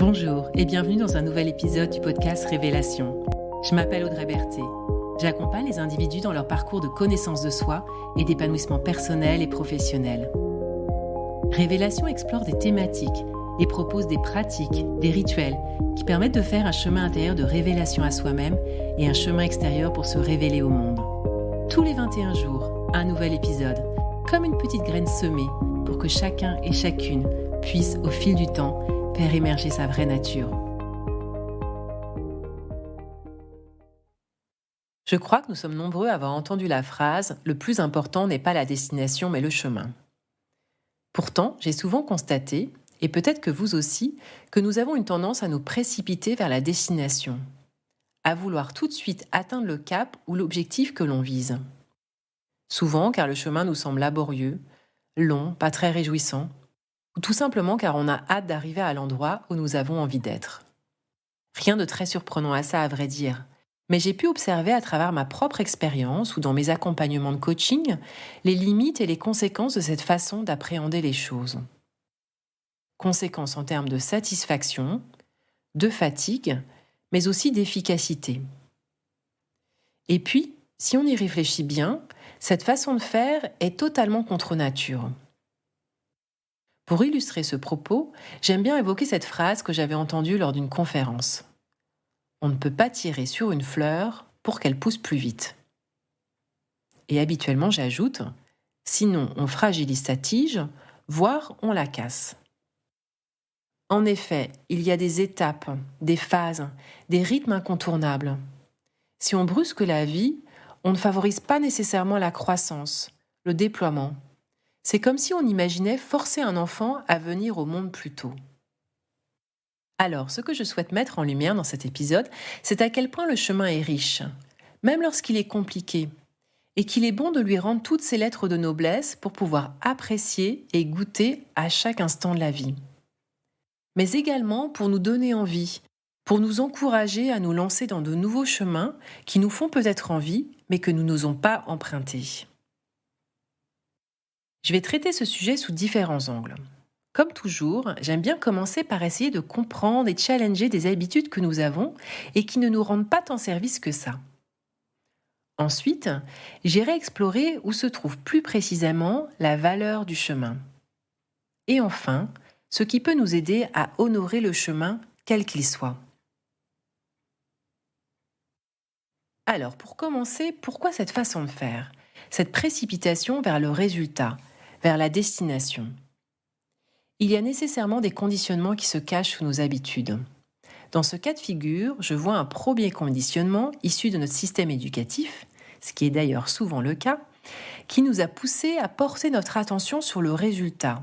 Bonjour et bienvenue dans un nouvel épisode du podcast Révélation. Je m'appelle Audrey Berthet. J'accompagne les individus dans leur parcours de connaissance de soi et d'épanouissement personnel et professionnel. Révélation explore des thématiques et propose des pratiques, des rituels qui permettent de faire un chemin intérieur de révélation à soi-même et un chemin extérieur pour se révéler au monde. Tous les 21 jours, un nouvel épisode, comme une petite graine semée pour que chacun et chacune puisse, au fil du temps, faire émerger sa vraie nature. Je crois que nous sommes nombreux à avoir entendu la phrase « Le plus important n'est pas la destination mais le chemin ». Pourtant, j'ai souvent constaté, et peut-être que vous aussi, que nous avons une tendance à nous précipiter vers la destination, à vouloir tout de suite atteindre le cap ou l'objectif que l'on vise. Souvent car le chemin nous semble laborieux, long, pas très réjouissant, ou tout simplement car on a hâte d'arriver à l'endroit où nous avons envie d'être. Rien de très surprenant à ça, à vrai dire, mais j'ai pu observer à travers ma propre expérience ou dans mes accompagnements de coaching les limites et les conséquences de cette façon d'appréhender les choses. Conséquences en termes de satisfaction, de fatigue, mais aussi d'efficacité. Et puis, si on y réfléchit bien, cette façon de faire est totalement contre nature. Pour illustrer ce propos, j'aime bien évoquer cette phrase que j'avais entendue lors d'une conférence. On ne peut pas tirer sur une fleur pour qu'elle pousse plus vite. Et habituellement, j'ajoute, sinon on fragilise sa tige, voire on la casse. En effet, il y a des étapes, des phases, des rythmes incontournables. Si on brusque la vie, on ne favorise pas nécessairement la croissance, le déploiement. C'est comme si on imaginait forcer un enfant à venir au monde plus tôt. Alors, ce que je souhaite mettre en lumière dans cet épisode, c'est à quel point le chemin est riche, même lorsqu'il est compliqué, et qu'il est bon de lui rendre toutes ses lettres de noblesse pour pouvoir apprécier et goûter à chaque instant de la vie. Mais également pour nous donner envie, pour nous encourager à nous lancer dans de nouveaux chemins qui nous font peut-être envie, mais que nous n'osons pas emprunter. Je vais traiter ce sujet sous différents angles. Comme toujours, j'aime bien commencer par essayer de comprendre et challenger des habitudes que nous avons et qui ne nous rendent pas tant service que ça. Ensuite, j'irai explorer où se trouve plus précisément la valeur du chemin. Et enfin, ce qui peut nous aider à honorer le chemin, quel qu'il soit. Alors, pour commencer, pourquoi cette façon de faire ? Cette précipitation vers le résultat, vers la destination. Il y a nécessairement des conditionnements qui se cachent sous nos habitudes. Dans ce cas de figure, je vois un premier conditionnement issu de notre système éducatif, ce qui est d'ailleurs souvent le cas, qui nous a poussé à porter notre attention sur le résultat,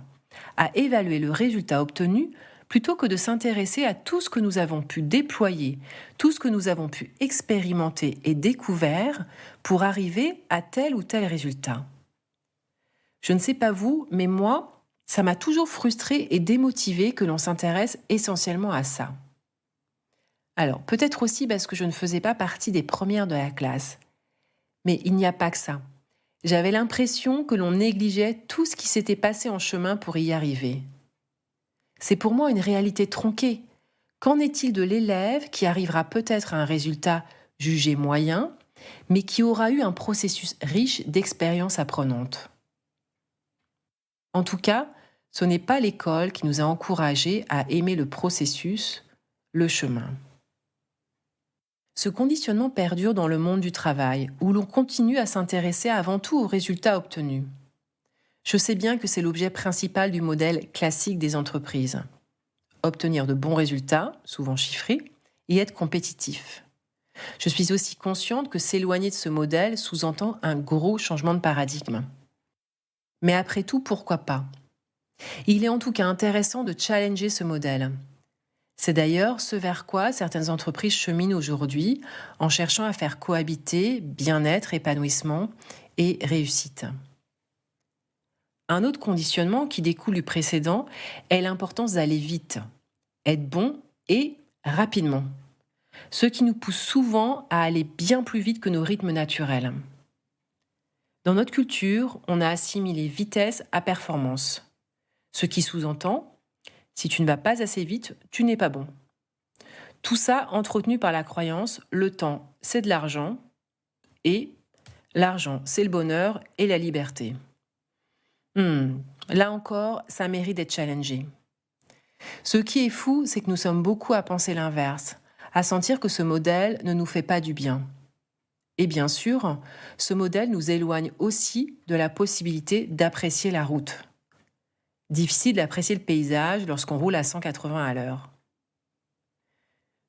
à évaluer le résultat obtenu plutôt que de s'intéresser à tout ce que nous avons pu déployer, tout ce que nous avons pu expérimenter et découvert pour arriver à tel ou tel résultat. Je ne sais pas vous, mais moi, ça m'a toujours frustrée et démotivée que l'on s'intéresse essentiellement à ça. Alors, peut-être aussi parce que je ne faisais pas partie des premières de la classe. Mais il n'y a pas que ça. J'avais l'impression que l'on négligeait tout ce qui s'était passé en chemin pour y arriver. C'est pour moi une réalité tronquée. Qu'en est-il de l'élève qui arrivera peut-être à un résultat jugé moyen, mais qui aura eu un processus riche d'expériences apprenantes ? En tout cas, ce n'est pas l'école qui nous a encouragés à aimer le processus, le chemin. Ce conditionnement perdure dans le monde du travail, où l'on continue à s'intéresser avant tout aux résultats obtenus. Je sais bien que c'est l'objet principal du modèle classique des entreprises. Obtenir de bons résultats, souvent chiffrés, et être compétitif. Je suis aussi consciente que s'éloigner de ce modèle sous-entend un gros changement de paradigme. Mais après tout, pourquoi pas ? Il est en tout cas intéressant de challenger ce modèle. C'est d'ailleurs ce vers quoi certaines entreprises cheminent aujourd'hui en cherchant à faire cohabiter bien-être, épanouissement et réussite. Un autre conditionnement qui découle du précédent est l'importance d'aller vite, être bon et rapidement. Ce qui nous pousse souvent à aller bien plus vite que nos rythmes naturels. Dans notre culture, on a assimilé vitesse à performance, ce qui sous-entend Si tu ne vas pas assez vite, tu n'es pas bon. Tout ça entretenu par la croyance, le temps, c'est de l'argent, et l'argent, c'est le bonheur et la liberté. Hmm, Là encore, ça mérite d'être challengé. Ce qui est fou, c'est que nous sommes beaucoup à penser l'inverse, à sentir que ce modèle ne nous fait pas du bien. Et bien sûr, ce modèle nous éloigne aussi de la possibilité d'apprécier la route. Difficile d'apprécier le paysage lorsqu'on roule à 180 à l'heure.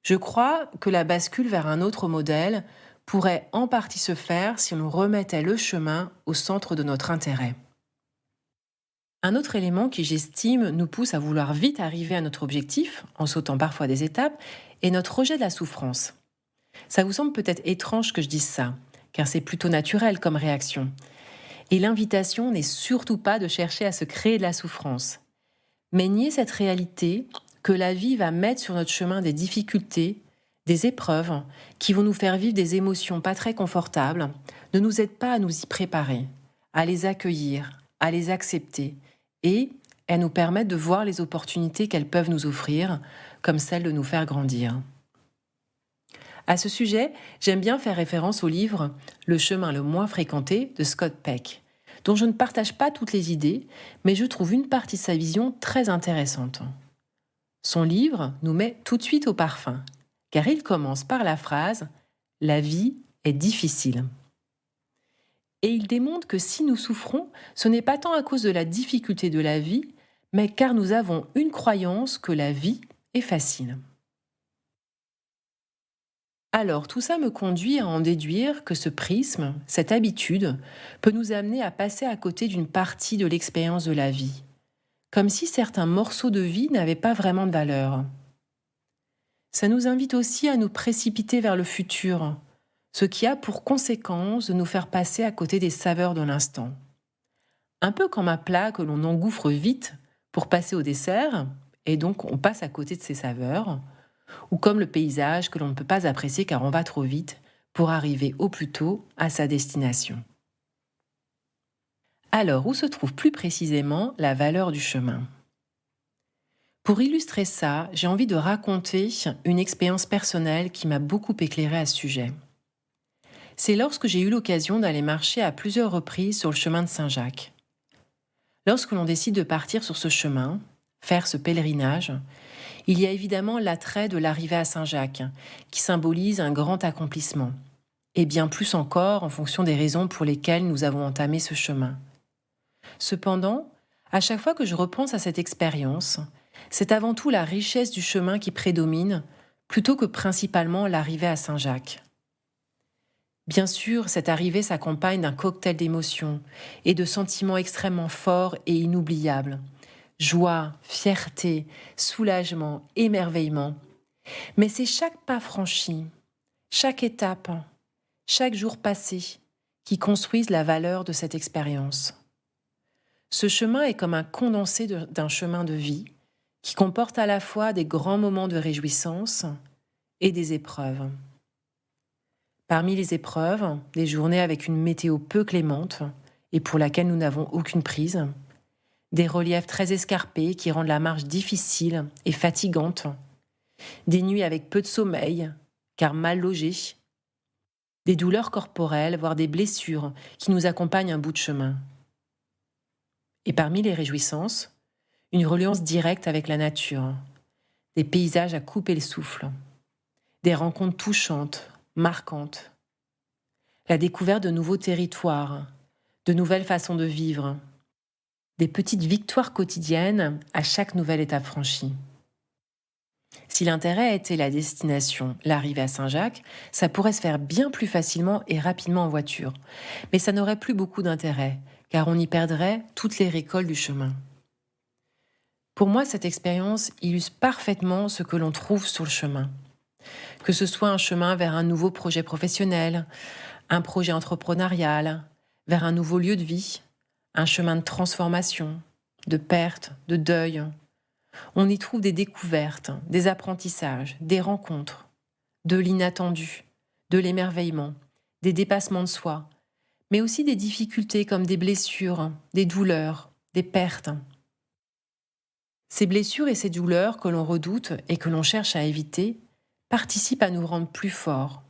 Je crois que la bascule vers un autre modèle pourrait en partie se faire si on remettait le chemin au centre de notre intérêt. Un autre élément qui, j'estime, nous pousse à vouloir vite arriver à notre objectif, en sautant parfois des étapes, est notre rejet de la souffrance. Ça vous semble peut-être étrange que je dise ça, car c'est plutôt naturel comme réaction. Et l'invitation n'est surtout pas de chercher à se créer de la souffrance, mais nier cette réalité que la vie va mettre sur notre chemin des difficultés, des épreuves qui vont nous faire vivre des émotions pas très confortables, ne nous aide pas à nous y préparer, à les accueillir, à les accepter, et elles nous permettent de voir les opportunités qu'elles peuvent nous offrir, comme celle de nous faire grandir. À ce sujet, j'aime bien faire référence au livre Le chemin le moins fréquenté de Scott Peck, dont je ne partage pas toutes les idées, mais je trouve une partie de sa vision très intéressante. Son livre nous met tout de suite au parfum, car il commence par la phrase « La vie est difficile ». Et il démontre que si nous souffrons, ce n'est pas tant à cause de la difficulté de la vie, mais car nous avons une croyance que la vie est facile. Alors tout ça me conduit à en déduire que ce prisme, cette habitude, peut nous amener à passer à côté d'une partie de l'expérience de la vie, comme si certains morceaux de vie n'avaient pas vraiment de valeur. Ça nous invite aussi à nous précipiter vers le futur, ce qui a pour conséquence de nous faire passer à côté des saveurs de l'instant. Un peu comme un plat que l'on engouffre vite pour passer au dessert, et donc on passe à côté de ses saveurs, ou comme le paysage que l'on ne peut pas apprécier car on va trop vite pour arriver au plus tôt à sa destination. Alors, où se trouve plus précisément la valeur du chemin ? Pour illustrer ça, j'ai envie de raconter une expérience personnelle qui m'a beaucoup éclairée à ce sujet. C'est lorsque j'ai eu l'occasion d'aller marcher à plusieurs reprises sur le chemin de Saint-Jacques. Lorsque l'on décide de partir sur ce chemin, faire ce pèlerinage, il y a évidemment l'attrait de l'arrivée à Saint-Jacques, qui symbolise un grand accomplissement, et bien plus encore en fonction des raisons pour lesquelles nous avons entamé ce chemin. Cependant, à chaque fois que je repense à cette expérience, c'est avant tout la richesse du chemin qui prédomine, plutôt que principalement l'arrivée à Saint-Jacques. Bien sûr, cette arrivée s'accompagne d'un cocktail d'émotions et de sentiments extrêmement forts et inoubliables. Joie, fierté, soulagement, émerveillement. Mais c'est chaque pas franchi, chaque étape, chaque jour passé qui construisent la valeur de cette expérience. Ce chemin est comme un condensé d'un chemin de vie qui comporte à la fois des grands moments de réjouissance et des épreuves. Parmi les épreuves, des journées avec une météo peu clémente et pour laquelle nous n'avons aucune prise, des reliefs très escarpés qui rendent la marche difficile et fatigante, des nuits avec peu de sommeil, car mal logées, des douleurs corporelles, voire des blessures qui nous accompagnent un bout de chemin. Et parmi les réjouissances, une reliance directe avec la nature, des paysages à couper le souffle, des rencontres touchantes, marquantes, la découverte de nouveaux territoires, de nouvelles façons de vivre, des petites victoires quotidiennes à chaque nouvelle étape franchie. Si l'intérêt était la destination, l'arrivée à Saint-Jacques, ça pourrait se faire bien plus facilement et rapidement en voiture. Mais ça n'aurait plus beaucoup d'intérêt, car on y perdrait toutes les récoltes du chemin. Pour moi, cette expérience illustre parfaitement ce que l'on trouve sur le chemin. Que ce soit un chemin vers un nouveau projet professionnel, un projet entrepreneurial, vers un nouveau lieu de vie, un chemin de transformation, de perte, de deuil. On y trouve des découvertes, des apprentissages, des rencontres, de l'inattendu, de l'émerveillement, des dépassements de soi, mais aussi des difficultés comme des blessures, des douleurs, des pertes. Ces blessures et ces douleurs que l'on redoute et que l'on cherche à éviter participent à nous rendre plus forts,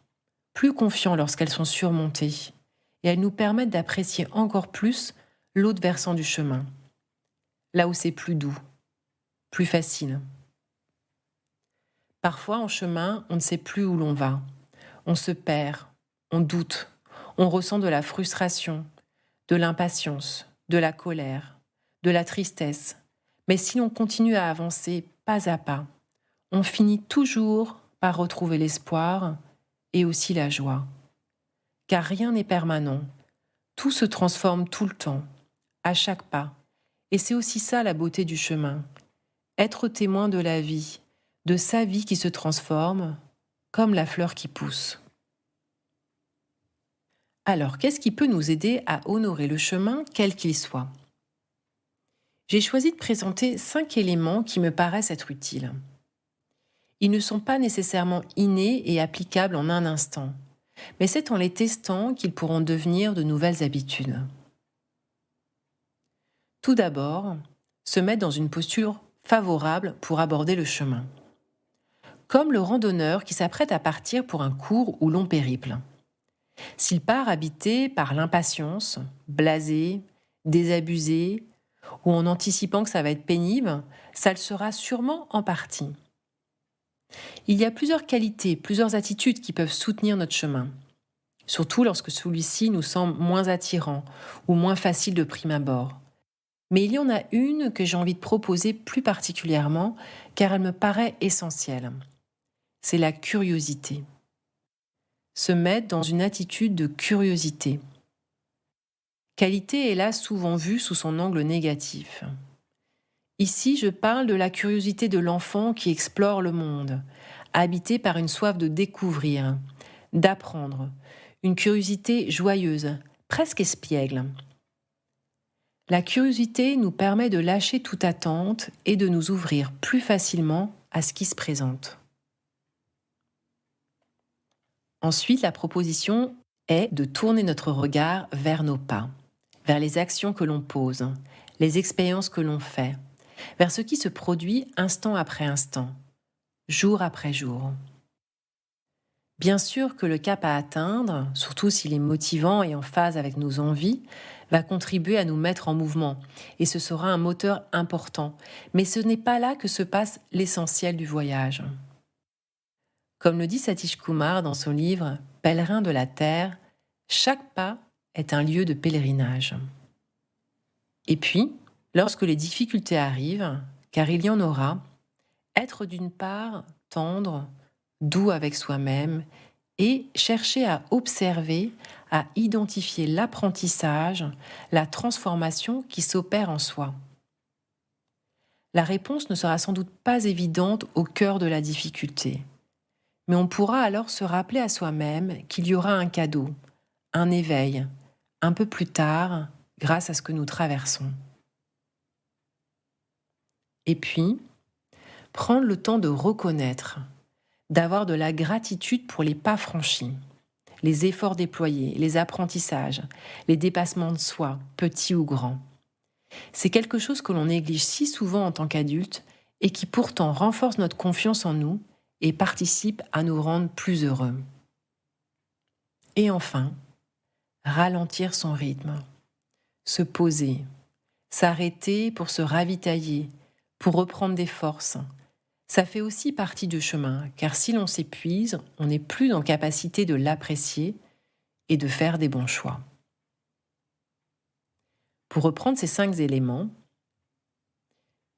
plus confiants lorsqu'elles sont surmontées, et elles nous permettent d'apprécier encore plus l'autre versant du chemin, là où c'est plus doux, plus facile. Parfois, en chemin, on ne sait plus où l'on va. On se perd, on doute, on ressent de la frustration, de l'impatience, de la colère, de la tristesse. Mais si l'on continue à avancer pas à pas, on finit toujours par retrouver l'espoir et aussi la joie. Car rien n'est permanent, tout se transforme tout le temps, à chaque pas. Et c'est aussi ça la beauté du chemin, être témoin de la vie, de sa vie qui se transforme, comme la fleur qui pousse. Alors, qu'est-ce qui peut nous aider à honorer le chemin, quel qu'il soit ? J'ai choisi de présenter 5 éléments qui me paraissent être utiles. Ils ne sont pas nécessairement innés et applicables en un instant, mais c'est en les testant qu'ils pourront devenir de nouvelles habitudes. Tout d'abord, se mettre dans une posture favorable pour aborder le chemin. Comme le randonneur qui s'apprête à partir pour un court ou long périple. S'il part habité par l'impatience, blasé, désabusé, ou en anticipant que ça va être pénible, ça le sera sûrement en partie. Il y a plusieurs qualités, plusieurs attitudes qui peuvent soutenir notre chemin, surtout lorsque celui-ci nous semble moins attirant ou moins facile de prime abord. Mais il y en a une que j'ai envie de proposer plus particulièrement car elle me paraît essentielle. C'est la curiosité. Se mettre dans une attitude de curiosité. Qualité est là souvent vue sous son angle négatif. Ici, je parle de la curiosité de l'enfant qui explore le monde, habité par une soif de découvrir, d'apprendre, une curiosité joyeuse, presque espiègle. La curiosité nous permet de lâcher toute attente et de nous ouvrir plus facilement à ce qui se présente. Ensuite, la proposition est de tourner notre regard vers nos pas, vers les actions que l'on pose, les expériences que l'on fait, vers ce qui se produit instant après instant, jour après jour. Bien sûr que le cap à atteindre, surtout s'il est motivant et en phase avec nos envies, va contribuer à nous mettre en mouvement et ce sera un moteur important. Mais ce n'est pas là que se passe l'essentiel du voyage. Comme le dit Satish Kumar dans son livre « Pèlerin de la Terre », chaque pas est un lieu de pèlerinage. Et puis, lorsque les difficultés arrivent, car il y en aura, être d'une part tendre, doux avec soi-même et chercher à observer, à identifier l'apprentissage, la transformation qui s'opère en soi. La réponse ne sera sans doute pas évidente au cœur de la difficulté, mais on pourra alors se rappeler à soi-même qu'il y aura un cadeau, un éveil, un peu plus tard, grâce à ce que nous traversons. Et puis, prendre le temps de reconnaître, d'avoir de la gratitude pour les pas franchis, les efforts déployés, les apprentissages, les dépassements de soi, petits ou grands. C'est quelque chose que l'on néglige si souvent en tant qu'adulte et qui pourtant renforce notre confiance en nous et participe à nous rendre plus heureux. Et enfin, ralentir son rythme, se poser, s'arrêter pour se ravitailler, pour reprendre des forces. Ça fait aussi partie du chemin, car si l'on s'épuise, on n'est plus en capacité de l'apprécier et de faire des bons choix. Pour reprendre ces 5 éléments,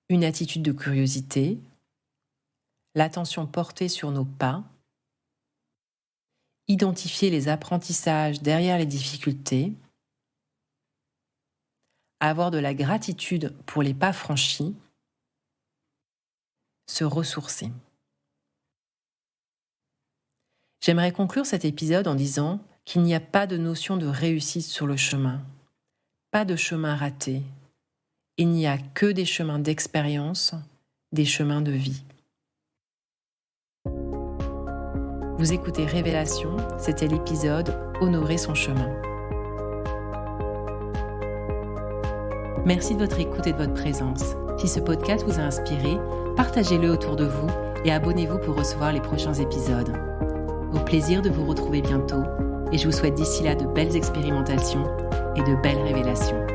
une attitude de curiosité, l'attention portée sur nos pas, identifier les apprentissages derrière les difficultés, avoir de la gratitude pour les pas franchis, se ressourcer. J'aimerais conclure cet épisode en disant qu'il n'y a pas de notion de réussite sur le chemin, pas de chemin raté. Il n'y a que des chemins d'expérience, des chemins de vie. Vous écoutez Révélation, c'était l'épisode « Honorer son chemin ». Merci de votre écoute et de votre présence. Si ce podcast vous a inspiré, partagez-le autour de vous et abonnez-vous pour recevoir les prochains épisodes. Au plaisir de vous retrouver bientôt et je vous souhaite d'ici là de belles expérimentations et de belles révélations.